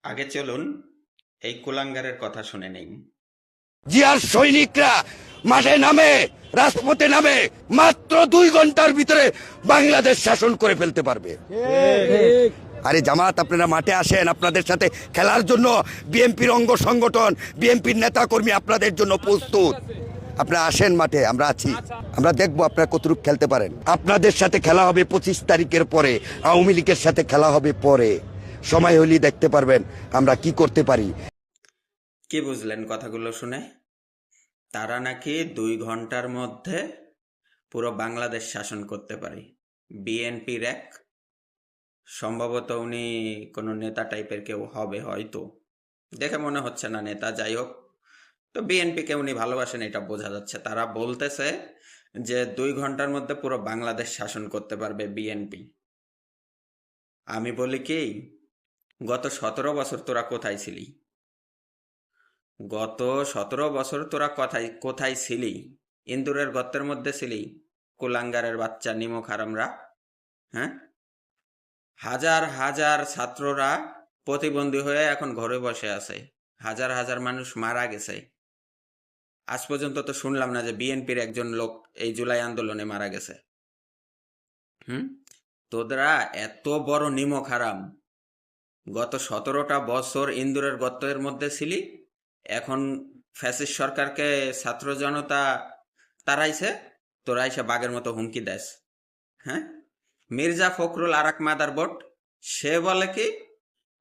আগে চলুন এই কুলাঙ্গারের কথা শুনে নেই। জিয়ার সৈনিকরা মাঠে নামে, রাজপথে নামে, মাত্র 2 ঘন্টার ভিতরে বাংলাদেশ শাসন করে ফেলতে পারবে। আরে জামাত, আপনারা মাঠে আসেন, আপনাদের সাথে খেলার জন্য বিএনপির অঙ্গ সংগঠন, বিএনপির নেতা কর্মী আপনাদের জন্য প্রস্তুত। আপনারা আসেন মাঠে, আমরা আছি। আমরা দেখবো আপনারা কতটুকু খেলতে পারেন। আপনাদের সাথে খেলা হবে 25 তারিখের পরে, আওয়ামী লীগের সাথে খেলা হবে পরে। সময় হলেই দেখতে পারবেন আমরা কি করতে পারি। কি বুঝলেন কথাগুলো শুনে? তারা নাকি 2 ঘন্টার মধ্যে পুরো বাংলাদেশ শাসন করতে পারে। বিএনপির এক, সম্ভবত উনি কোনো নেতা টাইপের কেউ হবে হয়তো, দেখে মনে হচ্ছে না নেতা, যাই হোক। তো বিএনপিকে উনি ভালোবাসেন এটা বোঝা যাচ্ছে। তারা বলতেছে যে 2 ঘন্টার মধ্যে পুরো বাংলাদেশ শাসন করতে পারবে বিএনপি। আমি বলি কি, গত 17 বছর তোরা কোথায় ছিলি? গত 17 বছর তোরা কোথায় ছিলি? ইন্দুরের গর্তের মধ্যে ছিলি? কুলাঙ্গারের বাচ্চা নিমক হারামরা। হ্যাঁ, হাজার হাজার ছাত্ররা প্রতিবন্ধী হয়ে এখন ঘরে বসে আছে। হাজার হাজার মানুষ মারা গেছে। আজ পর্যন্ত তো শুনলাম না যে বিএনপির একজন লোক এই জুলাই আন্দোলনে মারা গেছে। তোরা এত বড় নিমক হারাম, গত 17টা বছর ইন্দুরের গর্তের মধ্যে ছিলি, এখন ফ্যাসিস্ট সরকারকে ছাত্র জনতা তারাইছে, তোরা এসে বাঘের মতো হুমকি দেস। হ্যাঁ, মির্জা ফখরুল আর এক মাদার বোর্ড, সে বলে কি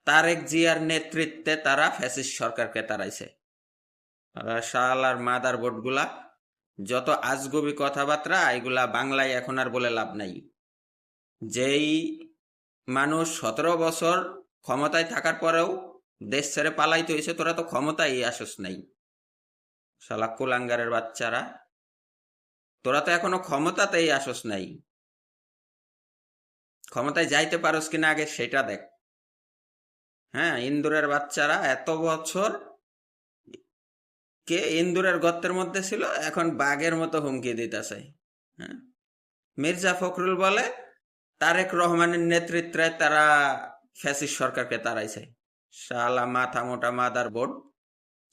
তারেক জিয়ার নেতৃত্বে তারা ফ্যাসিস্ট সরকারকে তারাইছে। শালার মাদার বোর্ড গুলা যত আজগবি কথাবার্তা, এগুলা বাংলায় এখন আর বলে লাভ নাই। যেই মানুষ 17 বছর ক্ষমতায় থাকার পরেও দেশ ছেড়ে পালাইতে হয়েছে, তোরা তো ক্ষমতায় আসস নাই। শালা কুলাঙ্গারের বাচ্চারা, তোরা তো এখনো ক্ষমতাতেই আসস নাই। ক্ষমতায় যাইতে পারস কিনা আগে সেটা দেখ। হ্যাঁ, ইন্দুরের বাচ্চারা এত বছর কে ইন্দুরের গর্তের মধ্যে ছিল, এখন বাঘের মতো হুমকি দিতেছে। হ্যাঁ, মির্জা ফখরুল বলে তারেক রহমানের নেতৃত্বে তারা ফ্যাসিস্ট সরকারকে তাড়াইছে। শালা মাথা মোটা মাদার বোর্ড।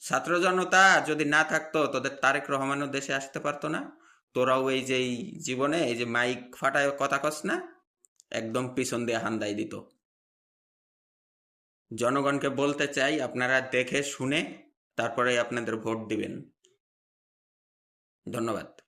ছাত্র জনতা যদি না থাকতো, তোদের তারেক রহমানও দেশে আসতে পারতো না। তোরাও এই যে জীবনে এই যে মাইক ফাটায় কথা কস না, একদম পিছন দিয়ে হান্দাই দিত। জনগণকে বলতে চাই, আপনারা দেখে শুনে তারপরে আপনাদের ভোট দিবেন। ধন্যবাদ।